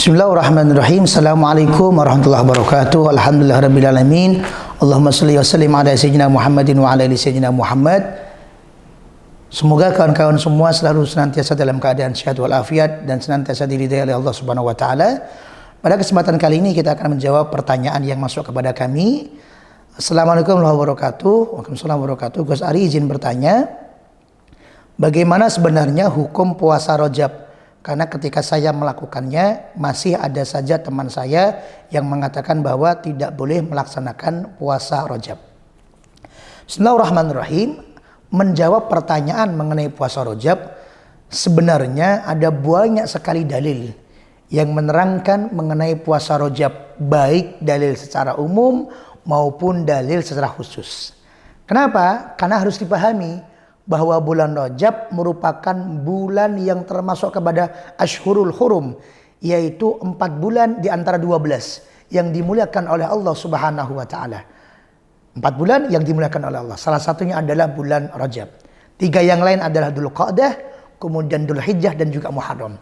Bismillahirrahmanirrahim. Assalamualaikum warahmatullahi wabarakatuh. Alhamdulillahirabbil alamin. Allahumma shalli wa sallim ala sayyidina Muhammadin wa ala ali sayyidina Muhammad. Semoga kawan-kawan semua selalu senantiasa dalam keadaan sehat walafiat dan senantiasa diridai oleh Allah Subhanahu wa taala. Pada kesempatan kali ini kita akan menjawab pertanyaan yang masuk kepada kami. Assalamualaikum warahmatullahi wabarakatuh. Waalaikumsalam warahmatullahi wabarakatuh. Gus Ari izin bertanya, bagaimana sebenarnya hukum puasa Rajab? Karena ketika saya melakukannya, masih ada saja teman saya yang mengatakan bahwa tidak boleh melaksanakan puasa Rajab. Bismillahirrahmanirrahim. Menjawab pertanyaan mengenai puasa Rajab, sebenarnya ada banyak sekali dalil yang menerangkan mengenai puasa Rajab, baik dalil secara umum maupun dalil secara khusus. Kenapa? Karena harus dipahami bahwa bulan Rajab merupakan bulan yang termasuk kepada Ashhurul Hurum, yaitu 4 bulan di antara 12 yang dimuliakan oleh Allah Subhanahu wa taala. 4 bulan yang dimuliakan oleh Allah. Salah satunya adalah bulan Rajab. 3 yang lain adalah Dzulqa'dah, kemudian Dzulhijjah dan juga Muharram.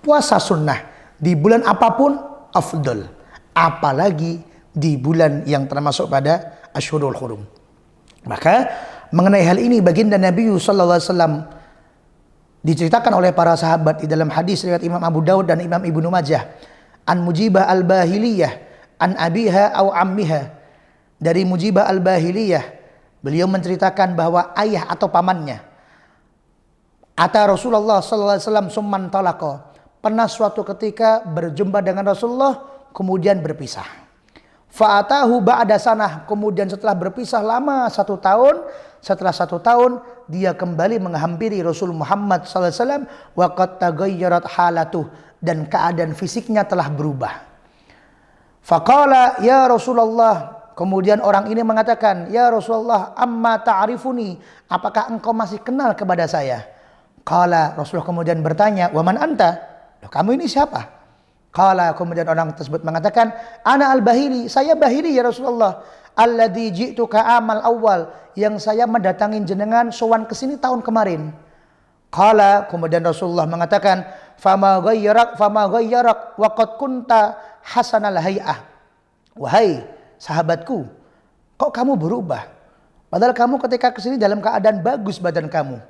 Puasa sunnah di bulan apapun afdal, apalagi di bulan yang termasuk pada Ashhurul Hurum. Maka mengenai hal ini baginda Nabi sallallahu alaihi wasallam diceritakan oleh para sahabat di dalam hadis riwayat Imam Abu Daud dan Imam Ibnu Majah, an Mujibah al-Bahiliyah an abiha au ammiha. Dari Mujibah al-Bahiliyah, beliau menceritakan bahwa ayah atau pamannya ata Rasulullah sallallahu alaihi wasallam summan talaqa, pernah suatu ketika berjumpa dengan Rasulullah kemudian berpisah. Fa'atahu ba'da sanah, kemudian setelah berpisah lama 1 tahun, setelah 1 tahun dia kembali menghampiri Rasul Muhammad sallallahu alaihi wasallam wa qad taghayyarat halatuh, dan keadaan fisiknya telah berubah. Faqala ya Rasulullah, kemudian orang ini mengatakan, ya Rasulullah, amma ta'rifuni, apakah engkau masih kenal kepada saya? Qala, Rasulullah kemudian bertanya, wa man anta? Kamu ini siapa? Qala, kemudian orang tersebut mengatakan, ana al-Bahili, saya Bahili ya Rasulullah, alladzi ji'tuka amal awal, yang saya mendatangin jenengan sowan ke sini tahun kemarin. Qala, kemudian Rasulullah mengatakan, fama ghayyarak wa qad kunta hasanal hay'ah. Wahai sahabatku, kok kamu berubah? Padahal kamu ketika ke sini dalam keadaan bagus badan kamu.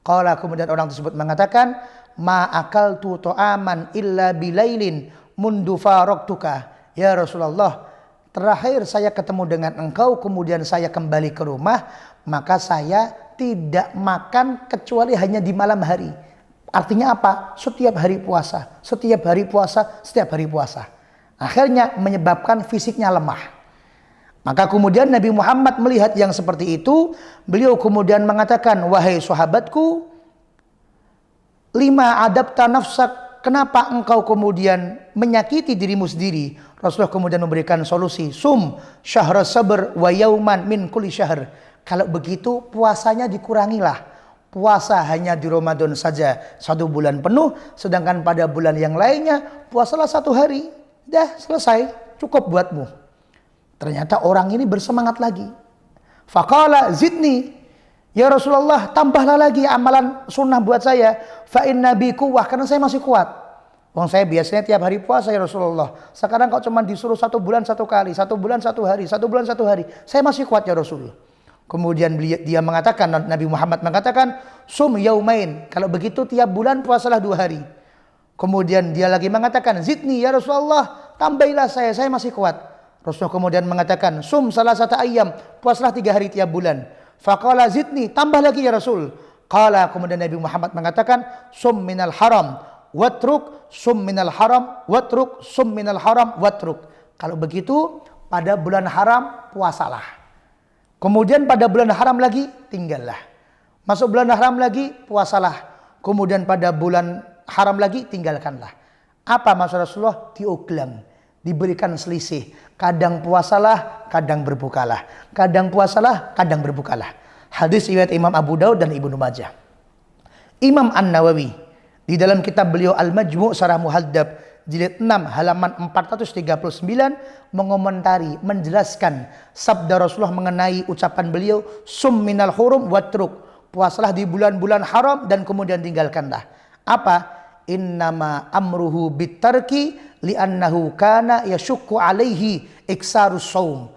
Qala, kemudian orang tersebut mengatakan, ma akaltu ta'aman illa bilailin mundu faraqtuka. Ya Rasulullah, terakhir saya ketemu dengan engkau kemudian saya kembali ke rumah, maka saya tidak makan kecuali hanya di malam hari. Artinya apa? Setiap hari puasa, setiap hari puasa, setiap hari puasa. Akhirnya menyebabkan fisiknya lemah. Maka kemudian Nabi Muhammad melihat yang seperti itu, beliau kemudian mengatakan, wahai sahabatku, lima adabta nafsak, kenapa engkau kemudian menyakiti dirimu sendiri? Rasulullah kemudian memberikan solusi, sum syahra sabr wa yauman min kulli syahr. Kalau begitu puasanya dikurangilah. Puasa hanya di Ramadan saja 1 bulan penuh, sedangkan pada bulan yang lainnya puasalah 1 hari. Dah selesai, cukup buatmu. Ternyata orang ini bersemangat lagi. Faqala zidni, ya Rasulullah, tambahlah lagi amalan sunnah buat saya. Fa inna bi quwwah, karena saya masih kuat. Wong saya biasanya tiap hari puasa ya Rasulullah. Sekarang kok cuma disuruh 1 bulan 1 kali, 1 bulan 1 hari, 1 bulan 1 hari. Saya masih kuat ya Rasul. Kemudian dia mengatakan, Nabi Muhammad mengatakan, sum yaumain. Kalau begitu tiap bulan puasalah 2 hari. Kemudian dia lagi mengatakan, zidni ya Rasulullah, tambahilah saya masih kuat. Rasulullah kemudian mengatakan, sum salasata ayyam, puasalah 3 hari tiap bulan. Faqala zidni, tambah lagi ya Rasul. Qala, kemudian Nabi Muhammad mengatakan, sum minal haram watruk, sum minal haram watruk, sum minal haram watruk. Kalau begitu pada bulan haram puasalah. Kemudian pada bulan haram lagi tinggallah. Masuk bulan haram lagi puasalah. Kemudian pada bulan haram lagi tinggalkanlah. Apa maksud Rasulullah? Dioglang, diberikan selisih. Kadang puasalah, kadang berbukalah. Kadang puasalah, kadang berbukalah. Hadis riwayat Imam Abu Daud dan Ibnu Majah. Imam An-Nawawi di dalam kitab beliau Al-Majmu' Syarah Muhadzab jilid 6 halaman 439 mengomentari, menjelaskan sabda Rasulullah mengenai ucapan beliau, sum minal hurum watruk, puasalah di bulan-bulan haram dan kemudian tinggalkanlah. Apa? innama amruhu bitarki li'annahu kana yashukku alaihi iksarus shaum.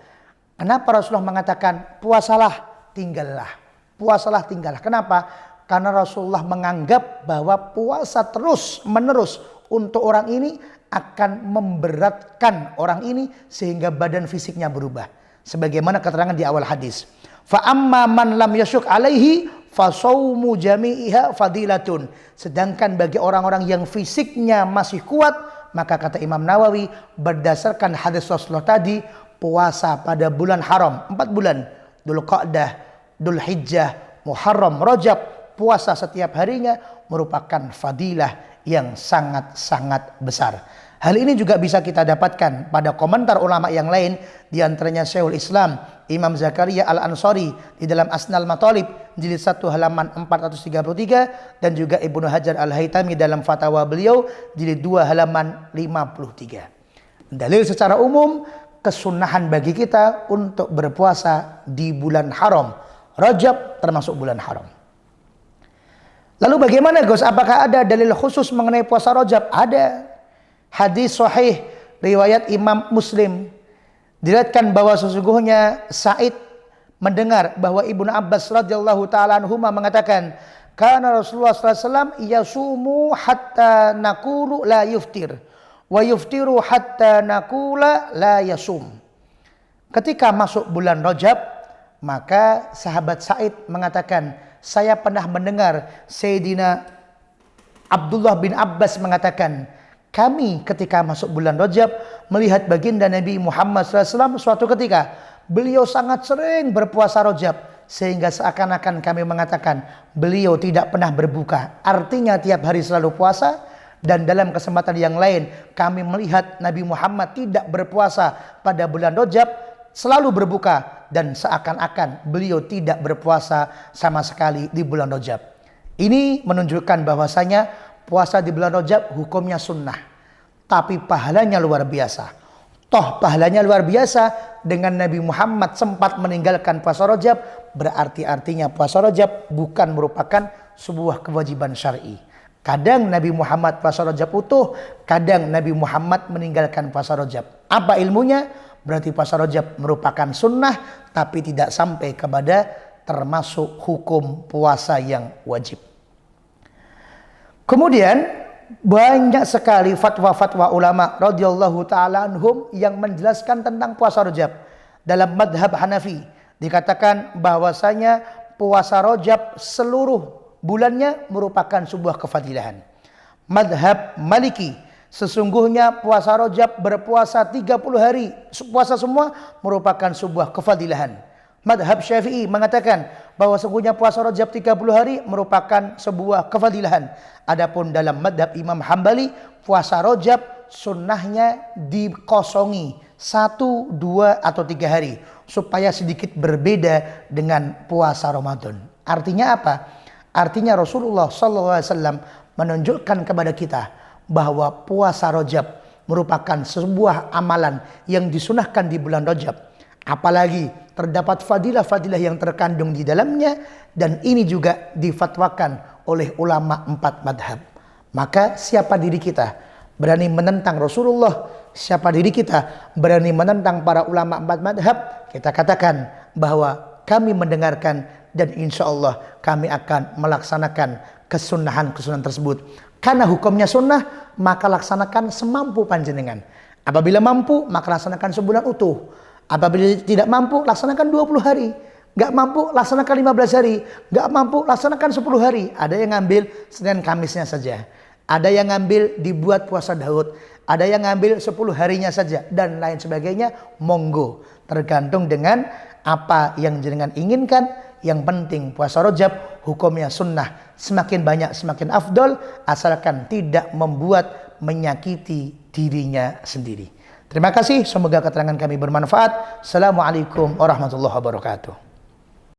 Kenapa Rasulullah mengatakan puasalah, tinggallah. Puasalah, tinggallah. Kenapa? Karena Rasulullah menganggap bahwa puasa terus menerus untuk orang ini akan memberatkan orang ini sehingga badan fisiknya berubah. Sebagaimana keterangan di awal hadis. Fa amma man lam yasyuk alaihi fa shaumu jami'iha fadilatun. Sedangkan bagi orang-orang yang fisiknya masih kuat, maka kata Imam Nawawi berdasarkan hadis Rasulullah tadi, puasa pada bulan haram 4 bulan, Dzulqa'dah, Dzulhijjah, Muharram, Rajab, puasa setiap harinya merupakan fadilah yang sangat-sangat besar. Hal ini juga bisa kita dapatkan pada komentar ulama yang lain, di antaranya Syekhul Islam Imam Zakaria Al-Ansari di dalam Asnal Matalib jilid 1 halaman 433 dan juga Ibnu Hajar Al-Haytami dalam fatwa beliau jilid 2 halaman 53. Dalil secara umum kesunahan bagi kita untuk berpuasa di bulan haram. Rajab termasuk bulan haram. Lalu bagaimana Gus? Apakah ada dalil khusus mengenai puasa Rajab? Ada. Hadis sahih riwayat Imam Muslim diriwayatkan bahwa sesungguhnya Sa'id mendengar bahwa Ibnu Abbas radhiyallahu taala anhuma mengatakan, "Kana Rasulullah sallallahu alaihi wasallam yasumu hatta naqulu la yuftir wa yuftiru hatta naqula la yasum." Ketika masuk bulan Rajab, maka sahabat Sa'id mengatakan, saya pernah mendengar Sayyidina Abdullah bin Abbas mengatakan, kami ketika masuk bulan Rajab melihat baginda Nabi Muhammad SAW suatu ketika beliau sangat sering berpuasa Rajab, sehingga seakan-akan kami mengatakan beliau tidak pernah berbuka. Artinya tiap hari selalu puasa. Dan dalam kesempatan yang lain kami melihat Nabi Muhammad tidak berpuasa pada bulan Rajab, selalu berbuka, dan seakan-akan beliau tidak berpuasa sama sekali di bulan Rajab. Ini menunjukkan bahwasanya puasa di bulan Rajab hukumnya sunnah, tapi pahalanya luar biasa. Toh pahalanya luar biasa, dengan Nabi Muhammad sempat meninggalkan puasa Rajab, berarti artinya puasa Rajab bukan merupakan sebuah kewajiban syar'i. Kadang Nabi Muhammad puasa Rajab utuh, kadang Nabi Muhammad meninggalkan puasa Rajab. Apa ilmunya? Berarti puasa Rajab merupakan sunnah, tapi tidak sampai kepada termasuk hukum puasa yang wajib. Kemudian banyak sekali fatwa-fatwa ulama radhiyallahu taala anhum yang menjelaskan tentang puasa Rajab. Dalam madhab Hanafi dikatakan bahwasanya puasa Rajab seluruh bulannya merupakan sebuah kefadilahan. Madhab Maliki, sesungguhnya puasa Rajab berpuasa 30 hari, puasa semua merupakan sebuah kefadilahan. Madhab Syafi'i mengatakan bahwa sesungguhnya puasa Rajab 30 hari merupakan sebuah kefadilahan. Adapun dalam madhab Imam Hambali, puasa Rajab sunnahnya dikosongi 1, 2, atau 3 hari supaya sedikit berbeda dengan puasa Ramadan. Artinya apa? Artinya Rasulullah SAW menunjukkan kepada kita bahwa puasa Rajab merupakan sebuah amalan yang disunahkan di bulan Rajab. Apalagi terdapat fadilah-fadilah yang terkandung di dalamnya, dan ini juga difatwakan oleh ulama 4 madhab. Maka siapa diri kita berani menentang Rasulullah, siapa diri kita berani menentang para ulama 4 madhab, kita katakan bahwa kami mendengarkan dan insya Allah kami akan melaksanakan kesunahan-kesunahan tersebut. Karena hukumnya sunnah, maka laksanakan semampu panjenengan. Apabila mampu, maka laksanakan sebulan utuh. Apabila tidak mampu, laksanakan 20 hari. Gak mampu, laksanakan 15 hari. Gak mampu, laksanakan 10 hari. Ada yang ngambil Senin Kamisnya saja. Ada yang ngambil dibuat puasa Daud. Ada yang ngambil 10 harinya saja. Dan lain sebagainya, monggo. Tergantung dengan apa yang jenengan inginkan. Yang penting puasa Rajab hukumnya sunnah. Semakin banyak semakin afdol, asalkan tidak membuat menyakiti dirinya sendiri. Terima kasih, semoga keterangan kami bermanfaat. Assalamualaikum warahmatullahi wabarakatuh.